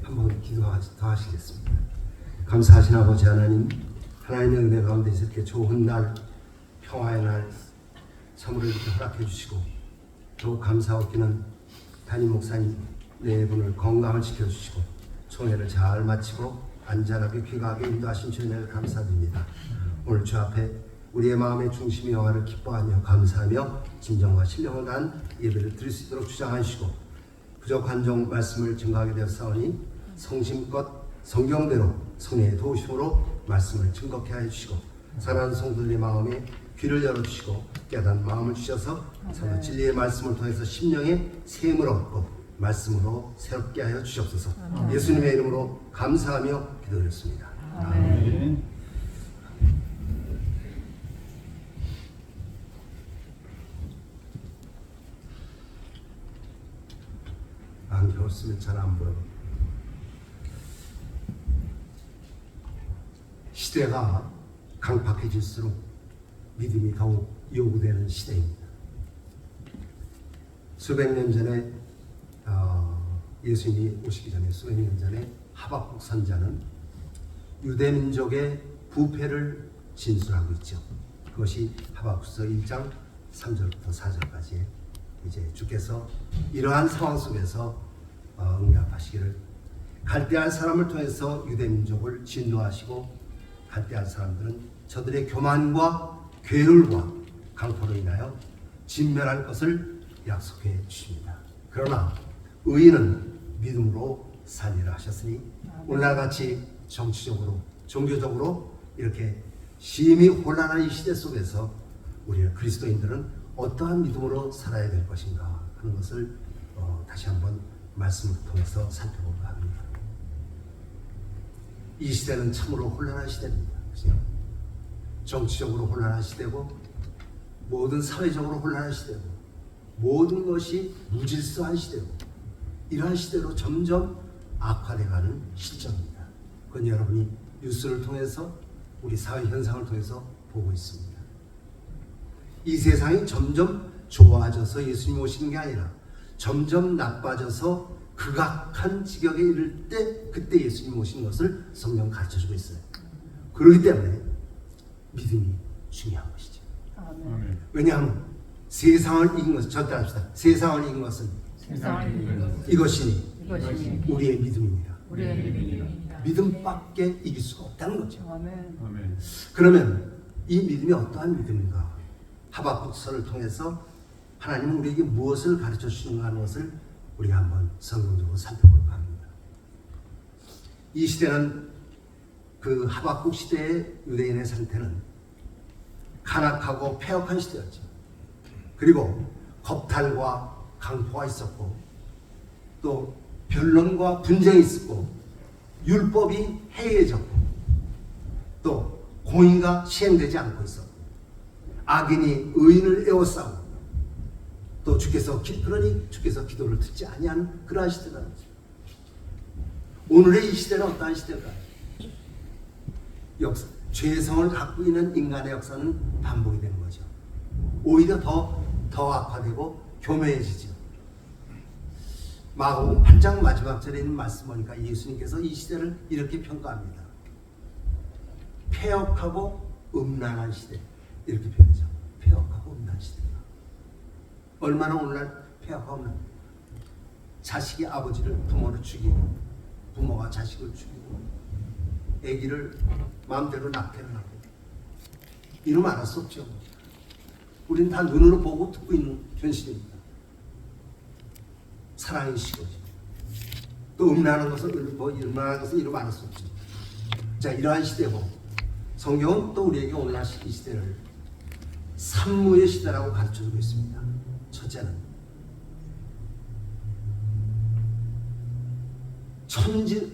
한번 기도 더 하시겠습니다. 감사하신 아버지 하나님, 하나님의 은혜 가운데서 이렇게 좋은 날, 평화의 날 참으로 이렇게 허락해 주시고, 더욱 감사하기는 담임 목사님 네 분을 건강을 지켜주시고 총회를 잘 마치고 안전하게 귀가하게 인도하신 주의 은혜를 감사드립니다. 오늘 주 앞에 우리의 마음의 중심이 여호와를 기뻐하며 감사하며 진정과 신령을 다한 예배를 드릴 수 있도록 주장하시고, 부족한 종 말씀을 증거하게 되었사오니 성심껏 성경대로 성령의 도우심으로 말씀을 증거케 하여 주시고, 사랑하는 성도들의 마음에 귀를 열어주시고 깨닫는 마음을 주셔서 서로 진리의 말씀을 통해서 심령의 샘을 얻고 말씀으로 새롭게 하여 주시옵소서. 예수님의 이름으로 감사하며 기도드렸습니다. 아멘. 안경을 쓰면 잘 안 보여. 시대가 강팍해질수록 믿음이 더욱 요구되는 시대입니다. 수백 년 전에 예수님이 오시기 전에 수백 년 전에 하박국 선자는 유대민족의 부패를 진술하고 있죠. 그것이 하박국서 1장 3절부터 4절까지 이제 주께서 이러한 상황 속에서 응답하시기를, 갈대할 사람을 통해서 유대민족을 진노하시고 갈대할 사람들은 저들의 교만과 괴울과 강포로 인하여 진멸할 것을 약속해 주십니다. 그러나 의인은 믿음으로 살리라 하셨으니 오늘날 같이 정치적으로 종교적으로 이렇게 심히 혼란한 이 시대 속에서 우리 그리스도인들은 어떠한 믿음으로 살아야 될 것인가 하는 것을 다시 한번 말씀을 통해서 살펴볼까 합니다. 이 시대는 참으로 혼란한 시대입니다. 그렇죠? 정치적으로 혼란한 시대고, 모든 사회적으로 혼란한 시대고, 모든 것이 무질서한 시대고, 이러한 시대로 점점 악화돼가는 실정입니다. 그건 여러분이 뉴스를 통해서 우리 사회 현상을 통해서 보고 있습니다. 이 세상이 점점 좋아져서 예수님 오시는 게 아니라 점점 나빠져서 극악한 지경에 이를 때 그때 예수님 오시는 것을 성경 가르쳐주고 있어요. 그렇기 때문에 믿음이 중요한 것이죠. 아멘. 왜냐하면 세상을 이긴 것은, 절대 합시다. 세상을 이긴 것은 이것이니 우리의 믿음입니다. 믿음밖에 이길 수가 없다는 거죠. 아멘. 그러면 이 믿음이 어떠한 믿음인가? 하박국서를 통해서 하나님은 우리에게 무엇을 가르쳐 주시는가 하는 것을 우리가 한번 성경적으로 살펴볼까 합니다. 이 시대는, 그 하박국 시대의 유대인의 상태는 간악하고 폐역한 시대였죠. 그리고 겁탈과 강포가 있었고, 또 변론과 분쟁이 있었고, 율법이 해이해졌고, 또 공의가 시행되지 않고 있었고, 악인이 의인을 에워싸고, 또 주께서 기도를 듣지 아니하는 그러한 시대라는 거죠. 오늘의 이 시대는 어떠한 시대일까요? 죄성을 갖고 있는 인간의 역사는 반복이 되는 거죠. 오히려 더 악화되고 교묘해지죠. 마가복음 8장 마지막 절에 있는 말씀 보니까 예수님께서 이 시대를 이렇게 평가합니다. 폐역하고 음란한 시대, 이렇게 표현하죠. 폐역하고 음란한 시대. 얼마나 오늘날 폐역하고 음란? 자식이 아버지를, 부모를 죽이고, 부모가 자식을 죽이고, 아기를 마음대로 낙태를 하고, 이러면 안 할 수 없죠. 우리는 다 눈으로 보고 듣고 있는 현실입니다. 사랑이 식어지고, 또 음란한 것을 이러면 안 할 수 없죠. 자, 이러한 시대고, 성경은 또 우리에게 오늘날 이 시대를 산무의 시대라고 가르쳐주고 있습니다. 첫째는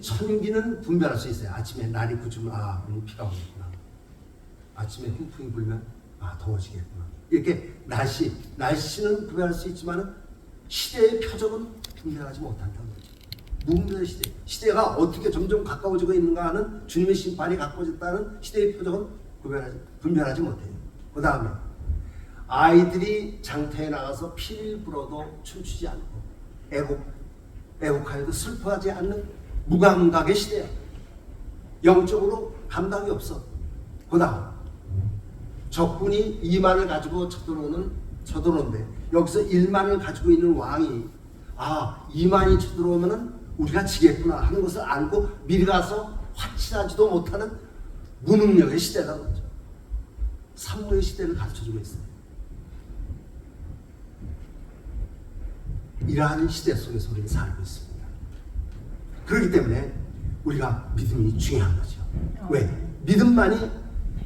천기는 분별할 수 있어요. 아침에 날이 굳으면 비가 오겠구나. 아침에 훈풍이 불면 더워지겠구나. 이렇게 날씨는 구별할 수 있지만 시대의 표적은 분별하지 못한다는 거죠. 무분별의 시대가 어떻게 점점 가까워지고 있는가 하는 주님의 심판이 가까워졌다는 시대의 표적은 분별하지 못해요. 그 다음에 아이들이 장터에 나가서 피를 불어도 춤추지 않고 애곡하여도 슬퍼하지 않는 무감각의 시대야. 영적으로 감각이 없어. 그다음 적군이 2만을 가지고 쳐들어오는데 여기서 1만을 가지고 있는 왕이 2만이 쳐들어오면은 우리가 지겠구나 하는 것을 알고 미리 가서 화칠하지도 못하는 무능력의 시대라는 거죠. 산무의 시대를 가르쳐주고 있어요. 이러한 시대 속에서 우리는 살고 있습니다. 그렇기 때문에 우리가 믿음이 중요한 거죠. 왜? 믿음만이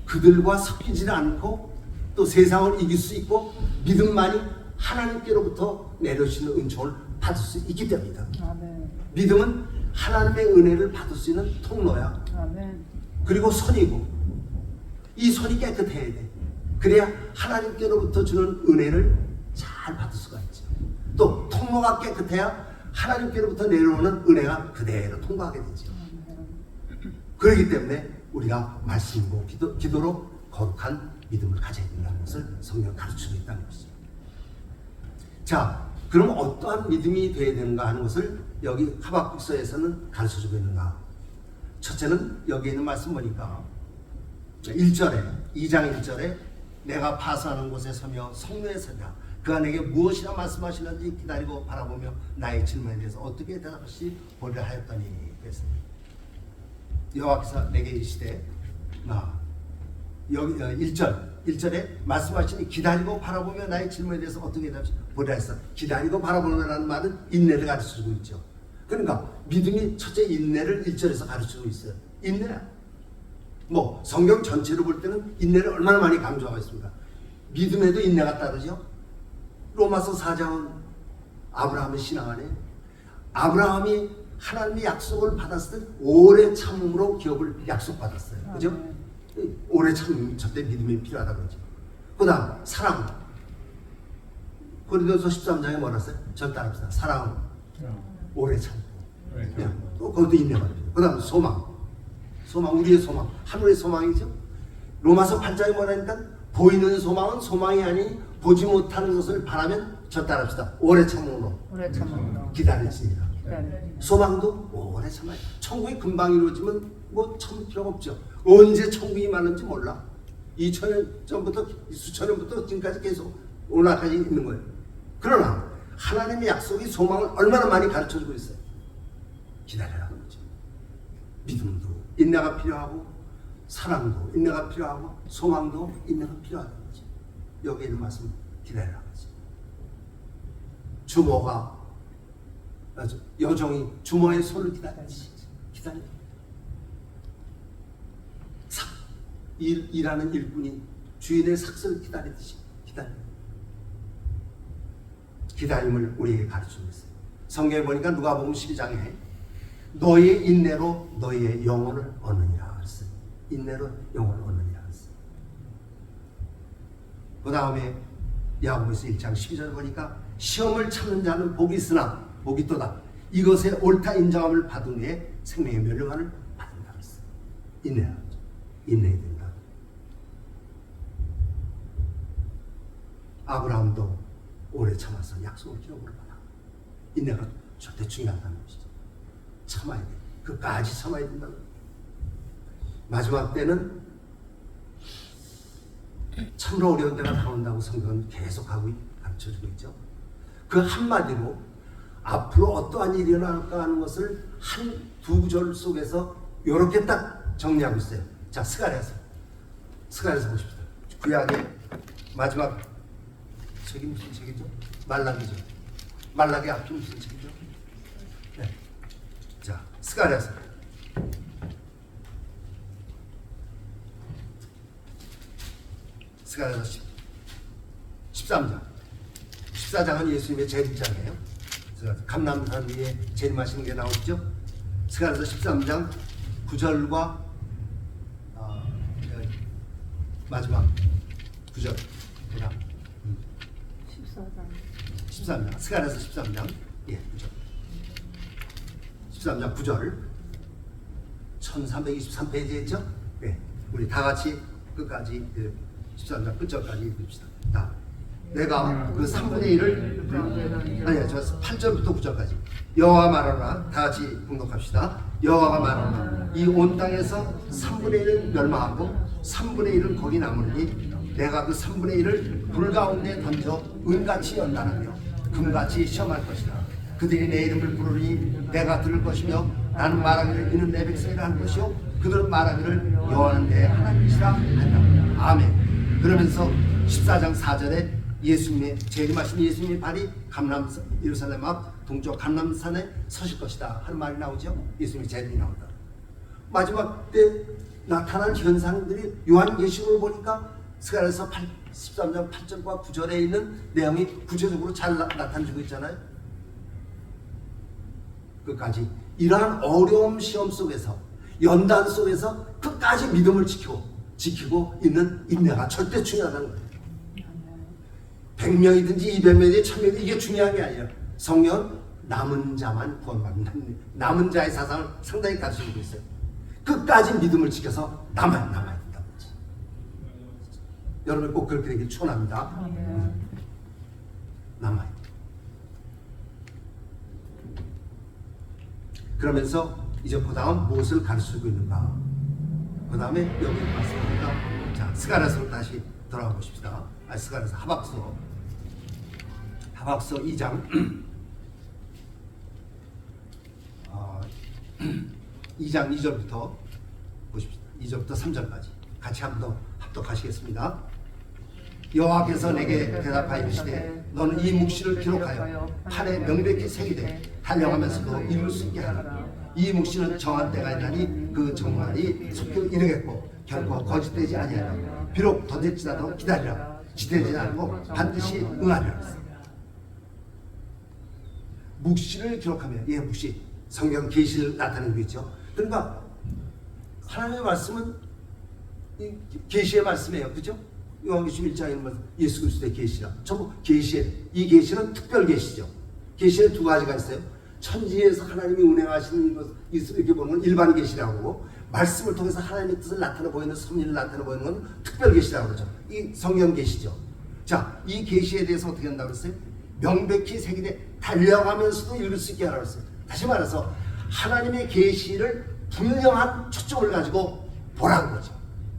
그들과 섞이지 않고 또 세상을 이길 수 있고 믿음만이 하나님께로부터 내려주시는 은총을 받을 수 있기 때문이다. 믿음은 하나님의 은혜를 받을 수 있는 통로야. 그리고 선이고 이 선이 깨끗해야 돼. 그래야 하나님께로부터 주는 은혜를 잘 받을 수가 있죠. 또 통로가 깨끗해야 하나님께로부터 내려오는 은혜가 그대로 통과하게 되죠. 그렇기 때문에 우리가 말씀이고 기도로 거룩한 믿음을 가져야 된다는 것을 성경 가르치고 있다는 것이죠. 자, 그럼 어떠한 믿음이 되어야 되는가 하는 것을 여기 하박국서에서는 가르쳐주고 있는가. 첫째는 여기 있는 말씀 보니까 1절에 2장 1절에 내가 파수하는 곳에 서며 성로에 서냐 그가 내게 무엇이라 말씀하시는지 기다리고 바라보며 나의 질문에 대해서 어떻게 대답하시 보려 하였더니 그랬습니다. 여호와께서 내게 이르시되 여기 1절에 말씀하시니 기다리고 바라보며 나의 질문에 대해서 어떻게 대답하시 보려 했어. 기다리고 바라보면라는 말은 인내를 가르쳐주고 있죠. 그러니까 믿음이 첫째 인내를 1절에서 가르치고 있어요. 인내야. 성경 전체로 볼 때는 인내를 얼마나 많이 강조하고 있습니다. 믿음에도 인내가 따르죠. 로마서 4장은 아브라함의 신앙 안에 아브라함이 하나님의 약속을 받았을 때 오래 참음으로 기업을 약속받았어요. 그죠? 오래 참음, 저때 믿음이 필요하다고 그러죠. 그 다음 사랑. 고린도서 13장에 뭐라 했어요? 전 따라합시다. 사랑은 오래 참고 또 그것도 인내가 필요해요. 그 다음 소망, 우리의 소망, 하늘의 소망이죠. 로마서 8장에 뭐라니까 보이는 소망은 소망이 아니 보지 못하는 것을 바라면 저 따라합시다. 오래 참음으로 기다리시니라. 소망도 오래 참아요. 천국이 금방 이루어지면 참 필요가 없죠. 언제 천국이 많은지 몰라. 2000년 전부터 수천 년부터 지금까지 계속 오늘까지 있는 거예요. 그러나 하나님의 약속이 소망을 얼마나 많이 가르쳐주고 있어요. 기다리라는 거죠. 믿음도 인내가 필요하고 사랑도 인내가 필요하고 소망도 인내가 필요하다는 거죠. 여기 있는 말씀 기다리라는 거죠. 주모가 여종이 주모의 손을 기다리지. 일하는 일꾼이 주인의 삭슬을 기다리듯이 기다림을 우리에게 가르치고 있어요. 성경에 보니까 누가복음 12장에 너의 인내로 너의 영혼을 얻느니라 그랬어요. 인내로 영혼을 얻느니라 그랬어요. 그 다음에 야고보서 1장 12절 보니까 시험을 참는 자는 복이 있으나 복이 또다. 이것에 옳다 인정함을 받은 후에 생명의 멸류관을 받는다 그랬어요. 인내해야 된다. 아브라함도 오래 참아서 약속을 기록으로 받아. 인내가 절대 중요하다는 것이죠. 참아야 돼. 끝까지 참아야 된다는 거예요. 마지막 때는 참으로 어려운 때가 다가온다고 성경은 계속하고 가르쳐주고 있죠. 그 한마디로 앞으로 어떠한 일이 일어날까 하는 것을 한 두 구절 속에서 이렇게 딱 정리하고 있어요. 자, 스가랴서 보십시다. 구약의 마지막 책이 무슨 책이죠? 말라기죠. 말라기 앞이 무슨 책이죠? 네. 자, 스가랴서. 스가랴서 13장. 14장은 예수님의 재림장이에요. 감람산 위에 재림하시는 게 나오죠. 스가랴서 13장 9절과 마지막 9절. 13장. 스가랴서 13장. 9절. 13장 9절. 1323페이지에 있죠? 우리 다 같이 끝까지 13장 끝절까지 읽읍시다. 내가 그 3분의 1을 아니야, 저 8절부터 9절까지 여호와 말하노라. 다 같이 공독합시다. 여호와가 말하노라. 이 온 땅에서 3분의 1을 멸망하고 3분의 1은 거기 남으니 내가 그 3분의 1을 불 가운데 던져 은같이 연단하며 금같이 시험할 것이다. 그들이 내 이름을 부르니 내가 들을 것이며 나는 말하기를 이는 내 백성이라 할 것이요 그들은 말하기를 여호와는 내 하나님이시라 한다. 아멘. 그러면서 14장 4절에 예수님의 재림하신 예수님의 발이 예루살렘 앞 동쪽 감람산에 서실 것이다 하는 말이 나오죠. 예수님의 재림이 나온다. 마지막 때 나타난 현상들이 요한계시록을 보니까 스가랴서 13장 8절과 9절에 있는 내용이 구체적으로 잘 나타내고 있잖아요. 끝까지 이러한 어려움 시험 속에서 연단 속에서 끝까지 믿음을 지키고 있는 인내가 절대 중요하다는 거예요. 100명이든지 200명이든지 1000명이든지 이게 중요한 게 아니라 성경은 남은 자만 구원받는다. 남은 자의 사상을 상당히 가르치고 있어요. 끝까지 믿음을 지켜서 남아야 된다는 거지. 여러분 꼭 그렇게 되길 축원합니다. 남아야 돼. 그러면서 이제 그 다음 무엇을 가르치고 있는가? 그 다음에 여기 말씀합니다. 자, 스가랴서로 다시 돌아가 보십시다. 스가랴서 하박서 2장 2장 2절부터 보십시다. 2절부터 3절까지 같이 한 번 더 합독하시겠습니다. 여호와께서 내게 대답하여 이르시되 너는 이 묵시를 기록하여 판에 명백히 새기되 달려가면서도 이룰 수 있게 하라. 이 묵시는 정한 때가 있나니 그 정말이 속히 이르겠고 결코 거짓되지 아니하라. 비록 더딜지라도 기다리라. 지대지 않고 반드시 응하리라. 묵시를 기록하면 묵시 성경 계시를 나타내고 있죠. 그러니까 하나님의 말씀은 계시의 말씀이에요. 그죠? 요한계시록 1장에 보면 예수 그리스도의 계시라. 전부 계시에 이 계시는 특별 계시죠. 계시는 두 가지가 있어요. 천지에서 하나님이 운행하시는 것 이렇게 보는 건 일반 계시라고 하고 말씀을 통해서 하나님의 뜻을 나타내 보이는 섭리를 나타내 보이는 건 특별 계시라고 그러죠. 이 성경 계시죠. 자, 이 계시에 대해서 어떻게 한다고 그랬어요? 명백히 새기되 달려가면서도 읽을 수 있게 하라고 했어요. 다시 말해서 하나님의 계시를 분명한 초점을 가지고 보라는 거죠.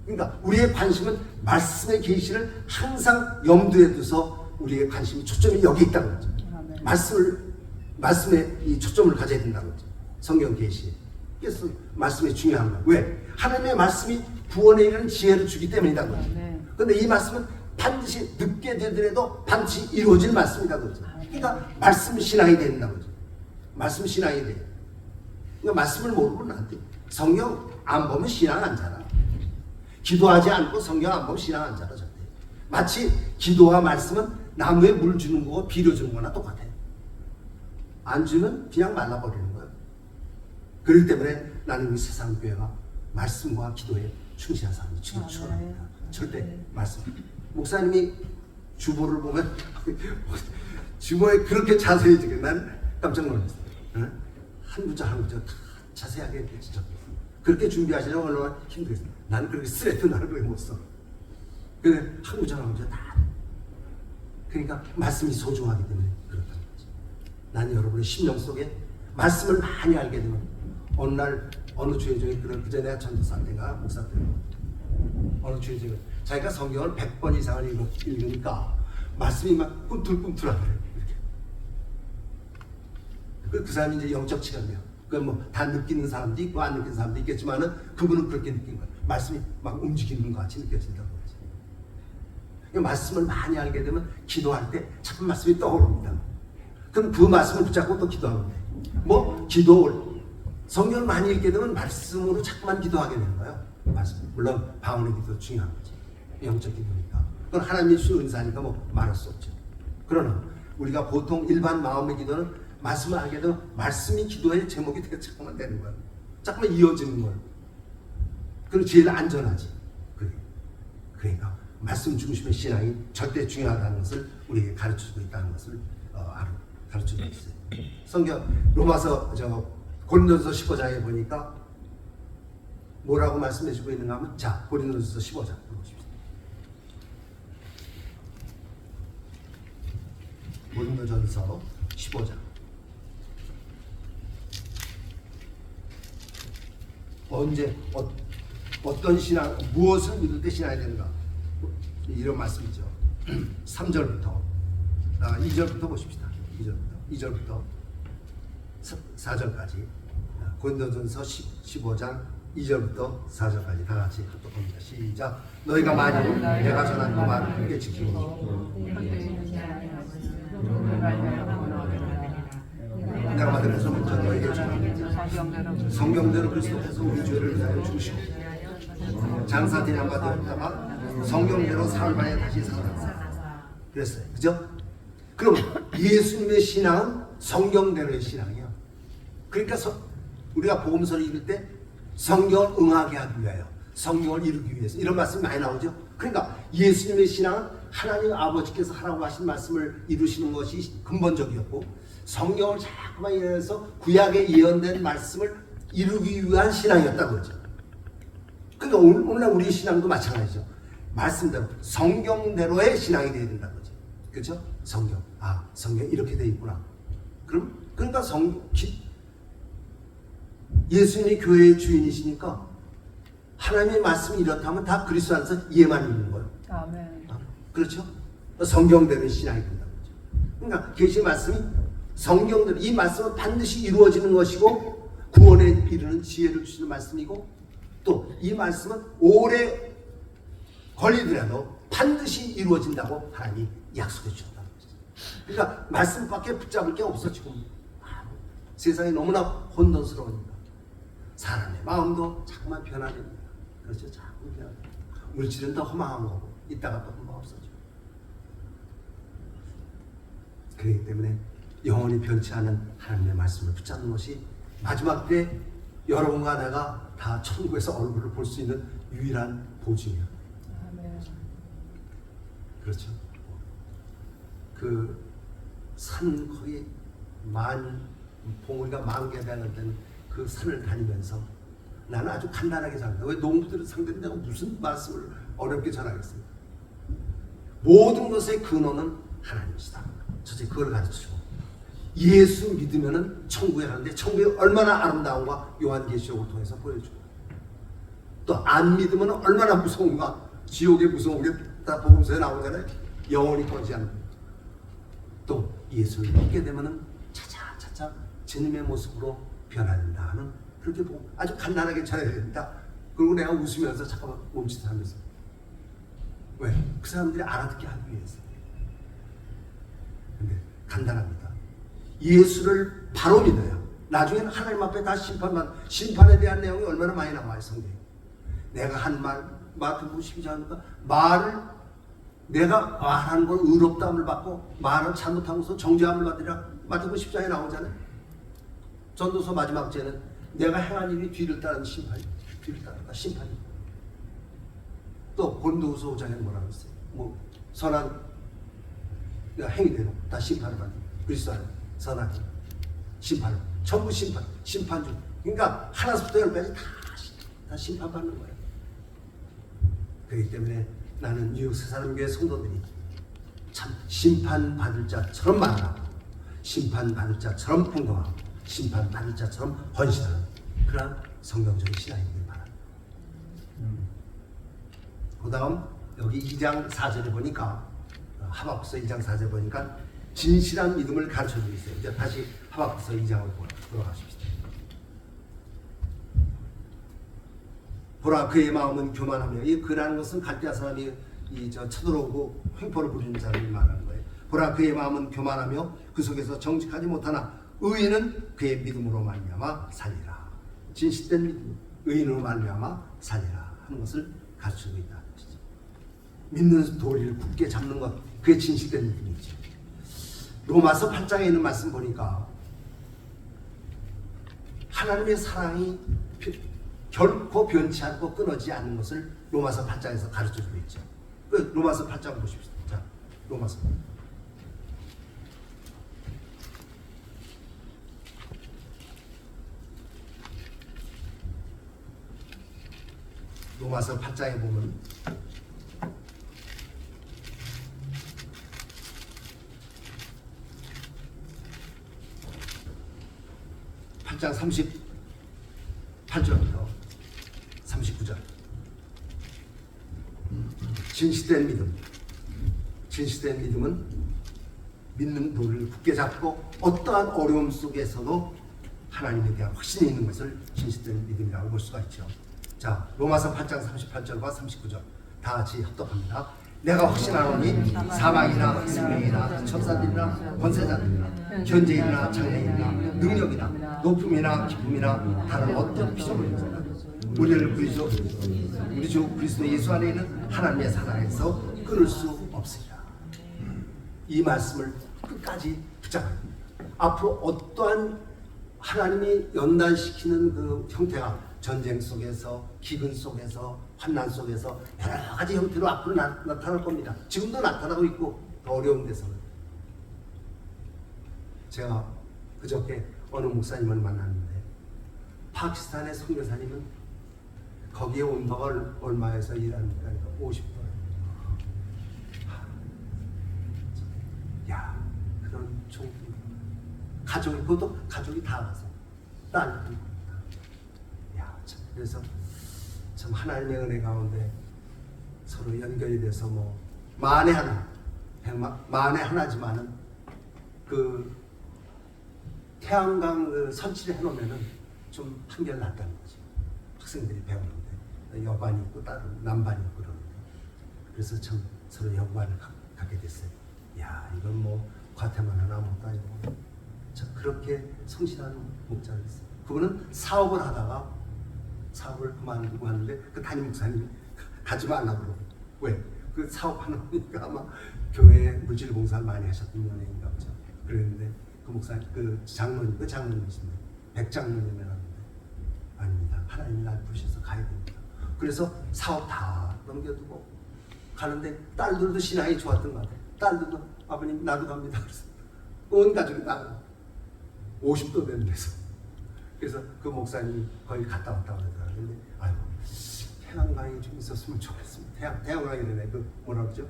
그러니까 우리의 관심은 말씀의 계시를 항상 염두에 두서 우리의 관심이 초점이 여기 있다는 거죠. 말씀에 이 초점을 가져야 된다는 거죠. 성경 계시에. 그래서 말씀이 중요한 거예요. 왜? 하나님의 말씀이 구원에 이르는 지혜를 주기 때문이라는 거죠. 그런데 이 말씀은 반드시 늦게 되더라도 반드시 이루어질 말씀이라는 거죠. 그러니까 말씀 신앙이 된다는 거죠. 말씀 신앙이 돼요. 그러니까 말씀을 모르고는 안 돼. 성경 안 보면 신앙 안 자라. 기도하지 않고 성경 안 보면 신앙 안 자라. 절대. 마치 기도와 말씀은 나무에 물 주는 거고 비료 주는 거나 똑같아요. 안 주면 그냥 말라버리는 거예요. 그렇기 때문에 나는 이 세상 교회가 말씀과 기도에 충실한 사람이 충실합니다. 절대 말씀. 목사님이 주보를 보면 주보에 그렇게 자세히 지금 난 깜짝 놀랐어요. 한 구절 한 구절 다 자세하게 진짜 그렇게 준비하시려면 얼마나 힘들겠어요. 나는 그렇게 쓰레도 나는 그렇게 못 써. 그래 한 구절 한 구절 다. 그러니까 말씀이 소중하기 때문에 그렇다는 거지. 나는 여러분의 심령 속에 말씀을 많이 알게 되면 어느 날 어느 주에 중에 그 전에 내가 전도사 때가 목사 때 어느 주에 중에 자기가 성경을 100번 이상을 읽으니까 말씀이 막 꿈틀꿈틀하더래요. 그 사람이 이제 영적 체험이야. 그 뭐 다 느끼는 사람도 있고 안 느끼는 사람도 있겠지만은 그분은 그렇게 느낀 거야. 말씀이 막 움직이는 것 같이 느껴진다고 그러지. 그러니까 말씀을 많이 알게 되면 기도할 때 자꾸 말씀이 떠오릅니다. 그럼 그 말씀을 붙잡고 또 기도하면 돼. 뭐 기도를 성경을 많이 읽게 되면 말씀으로 자꾸만 기도하게 되는 거예요. 말씀. 물론 방언의 기도 중요한 거지. 영적 기도니까. 그건 하나님의 주신 은사니까 뭐 말할 수 없죠. 그러나 우리가 보통 일반 마음의 기도는 말씀을 알게 되면 말씀이 기도의 제목이 되게 자꾸만 되는 거예요. 자꾸만 이어지는 거예요. 그럼 제일 안전하지. 그러니까 말씀 중심의 신앙이 절대 중요하다는 것을 우리에게 가르쳐주고 있다는 것을 가르쳐주고 있어요. 성경 로마서 고린도서 15장에 보니까 뭐라고 말씀해주고 있는가 하면 자 고린도서 15장 보십시오. 고린도전서 15장. 언제 어떤 신앙, 무엇을 믿을 때 신앙이 되는가, 이런 말씀이죠. 3절부터 2절부터 보십시다. 2절부터 4절까지 고린도전서 15장 2절부터 4절까지 다 같이 합독합니다. 시작. 너희가 만일 내가 전한 그 말을 크게 지키고 내가 받은 것을 먼저 너희에게 전합니다. 성경대로 그리스도께서 우리 죄를 위하여 죽으시고 장사 대량과 되었다가 성경대로 사흘 다시 살아났다 그랬어요. 그죠? 그럼 예수님의 신앙은 성경대로의 신앙이에요. 그러니까 우리가 복음서를 읽을 때 성경을 응하게 하기 위하여, 성경을 이루기 위해서, 이런 말씀이 많이 나오죠. 그러니까 예수님의 신앙은 하나님 아버지께서 하라고 하신 말씀을 이루시는 것이 근본적이었고, 성경을 자꾸만 이해해서 구약에 예언된 말씀을 이루기 위한 신앙이었다고 그러죠. 그러니까 오늘날 우리의 신앙도 마찬가지죠. 말씀대로 성경대로의 신앙이 되어야 된다는 거죠. 그렇죠? 성경. 성경 이렇게 되어 있구나. 그러니까 예수님이 교회의 주인이시니까 하나님의 말씀이 이렇다면 다 그리스도 안에서 이해만 있는 거예요. 아멘. 그렇죠? 성경대로의 신앙이 된다는 거죠. 그러니까 계시 말씀이 성경대로, 이 말씀은 반드시 이루어지는 것이고 구원에 이르는 지혜를 주시는 말씀이고, 또 이 말씀은 오래 걸리더라도 반드시 이루어진다고 하나님이 약속해 주셨다는 거죠. 그러니까 말씀밖에 붙잡을 게 없어. 지금 세상이 너무나 혼돈스러우니까 사람의 마음도 자꾸만 변화됩니다. 그렇죠? 자꾸 변화됩니다. 물질은 더 허망한 거고 이따가 또 금방 없어져. 그렇기 때문에 영원히 변치 않은 하나님의 말씀을 붙잡는 것이 마지막 때 여러분과 내가 다 천국에서 얼굴을 볼 수 있는 유일한 보증이에요. 그렇죠? 그 산 거기 봉우리가 10,000개가 되는 그 산을 다니면서 나는 아주 간단하게 살다. 왜 농부들을 상대로 내가 무슨 말씀을 어렵게 전하겠습니까? 모든 것의 근원은 하나님이시다. 첫째 그걸 가르치고, 예수 믿으면은 천국에 가는데 천국이 얼마나 아름다운가 요한계시록을 통해서 보여주고, 또 안 믿으면 얼마나 무서운가, 지옥의 무서운 게 다 복음서에 나오잖아요. 영원히 꺼지 않는. 또 예수를 믿게 되면은 차차 주님의 모습으로 변화된다 하는, 그렇게 보고 아주 간단하게 전해야 됩니다. 그리고 내가 웃으면서 잠깐만 멈칫하면서, 왜? 그 사람들이 알아듣게 하기 위해서. 근데 간단합니다. 예수를 바로 믿어야 나중에는 하나님 앞에 다 심판에 대한 내용이 얼마나 많이 나와요, 성경에. 내가 한 말, 마태복음 12장이니까 말을 내가 말한 걸 의롭다함을 받고 말을 잘못하면서 정죄함을 받으리라, 마태복음 10장에 나오잖아요. 전도서 마지막 죄는 내가 행한 일이 뒤를 따르는 심판이, 뒤를 따른다, 심판이. 또 고린도후서 5장에는 뭐라고 했어요? 선한 행위대로 다 심판을 받는, 그리스도 안에 선한 심판을, 전부 심판 중. 그러니까 하나부터 열까지 다 심판받는 거예요. 그렇기 때문에 나는 뉴욕 새사람교회 성도들이 참 심판받을 자처럼 만나고, 심판받을 자처럼 풍성하고, 심판받을 자처럼 헌신하는 그런 성경적인 신앙이길 바랍니다. 그 다음 여기 2장 4절에 보니까, 하박국서 2장 4절에 보니까 진실한 믿음을 가르쳐주고 있어요. 이제 다시 하박국서 2장으로 돌아가십시다. 보라 그의 마음은 교만하며, 이 그라는 것은 갈대아 사람이 쳐들어오고 횡포를 부리는 사람이 말하는 거예요. 보라 그의 마음은 교만하며 그 속에서 정직하지 못하나 의인은 그의 믿음으로 말미암아 살리라. 진실된 믿음, 의인으로 말미암아 살리라 하는 것을 가르치고 있다는 것이죠. 믿는 도리를 굳게 잡는 것, 그게 진실된 믿음이죠. 로마서 8장에 있는 말씀 보니까 하나님의 사랑이 결코 변치 않고 끊어지지 않는 것을 로마서 8장에서 가르쳐주고 있죠. 로마서 8장 보십시오. 자, 로마서 8장에 보면 8장 38절부터 39절. 진실된 믿음. 진실된 믿음은 믿는 도를 굳게 잡고 어떠한 어려움 속에서도 하나님에 대한 확신이 있는 것을 진실된 믿음이라고 볼 수가 있죠. 자, 로마서 8장 38절과 39절 다 같이 합독합니다. 내가 확신하노니 사망이나 생명이나 천사들이나 권세자들이나 현재이나 장래이나 능력이나 높음이나 기쁨이나 다른 어떤 피조물이나 우리를 우리 주 그리스도 예수 안에 있는 하나님의 사랑에서 끊을 수 없으리라. 이 말씀을 끝까지 붙잡아야 합니다. 앞으로 어떠한 하나님이 연단시키는 그 형태가 전쟁 속에서, 기근 속에서, 환난 속에서 여러 가지 형태로 앞으로 나타날 겁니다. 지금도 나타나고 있고 더 어려운 데서는. 제가 그저께 어느 목사님을 만났는데 파키스탄의 선교사님은 거기에 온도가 얼마에서 일합니까? 50도. 야, 그런 총 가족이, 그것도 가족이 다 가서 딸도. 야, 참, 그래서 참 하나님의 은혜 가운데 서로 연결이 돼서 뭐 만에 하나, 만에 하나지만은 그 태양광 그 설치를 해놓으면은 좀 한결 낫다는 거죠. 학생들이 배우는데 여반이 있고 다른 남반이 있고 그러는데, 그래서 참 서로 연관을 갖게 됐어요. 야, 이건 뭐 과테말라나 아무것도 아니고. 참 그렇게 성실한 목자가 있어요. 그분은 사업을 하다가 사업을 그만두고 하는데 그 담임 목사님이 가지 말라고 그러고. 왜? 그 사업하는 거니까 아마 교회에 물질 봉사를 많이 하셨던 연예인가 보죠. 그랬는데 그 목사님, 그 장로님, 그 장로님이신데 백장로님이라는데 아닙니다. 하나님이 날 부르셔서 가야 됩니다. 그래서 사업 다 넘겨두고 가는데 딸들도 신앙이 좋았던 것 같아요. 딸들도 아버님 나도 갑니다. 그래서 온 가족이 다 50도 되는 데서. 그래서 그 목사님이 거기 갔다 왔다 그러더라고요. 근데 아이고 태양광이 좀 있었으면 좋겠습니다. 태양광이네. 그 뭐라 그러죠?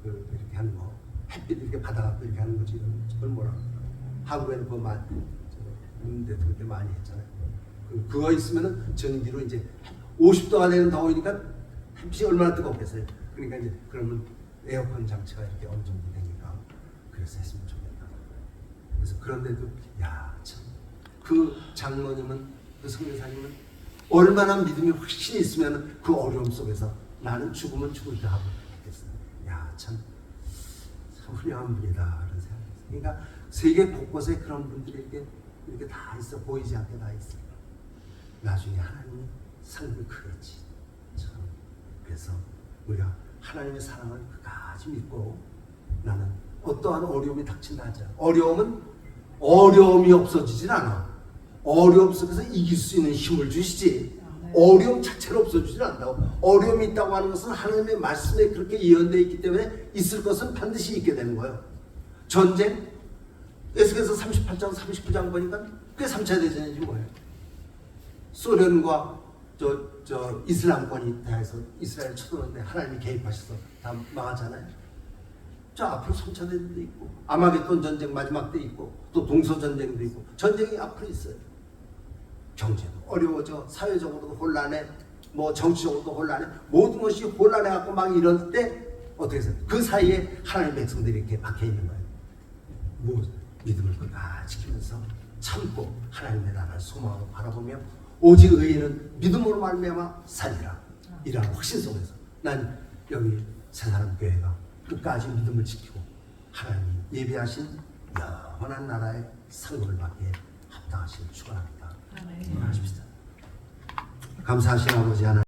그 이렇게 하는 거. 햇빛 이렇게 받아갖고 이렇게 하는 거지. 그걸 뭐라 그러더라고요. 한국에는 그거 많이 있는데도 그때 많이 했잖아요. 그거 있으면은 전기로 이제 50도가 되는 더우니까 햇빛이 얼마나 뜨겁겠어요. 그러니까 이제 그러면 에어컨 장치가 이렇게 어느 정도 되니까 그래서 했으면 좋겠다. 그래서 그런데도 야, 참 그 장로님은, 그 선교사님은 얼마나 믿음이 확신이 있으면 그 어려움 속에서 나는 죽으면 죽을다 하고 했어요. 야, 참 훌륭한 분이다 그런 생각이 있어요. 그러니까 세계 곳곳에 그런 분들이 이렇게 다 있어. 보이지 않게 다 있어. 나중에 하나님이 상급이 크겠지. 참. 그래서 우리가 하나님의 사랑을 끝까지 믿고 나는 어떠한 어려움이 닥친다 하자. 어려움이 없어지진 않아. 어려움 속에서 이길 수 있는 힘을 주시지. 어려움 자체를 없어지진 않는다고. 어려움이 있다고 하는 것은 하나님의 말씀에 그렇게 예언되어 있기 때문에 있을 것은 반드시 있게 되는 거예요. 전쟁, 에스겔서 38장 39장 보니까 그게 3차 대전이지 뭐예요. 소련과 저 이슬람권이 대해서 이스라엘 쳐들었는데 하나님이 개입하셔서 다 막았잖아요. 저 앞으로 3차 대전도 있고 아마겟돈 전쟁 마지막 때 있고 또 동서전쟁도 있고 전쟁이 앞으로 있어요. 경제도 어려워져, 사회적으로도 혼란해, 뭐 정치적으로도 혼란해, 모든 것이 혼란해갖고 막 이럴 때 어떻게 해서 그 사이에 하나님의 백성들이 이렇게 박혀 있는 거예요. 뭐 믿음을 끝까지 지키면서 참고 하나님의 나라를 소망으로 바라보며 오직 의인은 믿음으로 말미암아 살리라. 이런 확신 속에서 난 여기 새사람 교회가 끝까지 믿음을 지키고 하나님이 예비하신 영원한 나라의 상급을 받기에 합당하시길 축원합니다. 하십시다. 감사하신 아버지 하나님.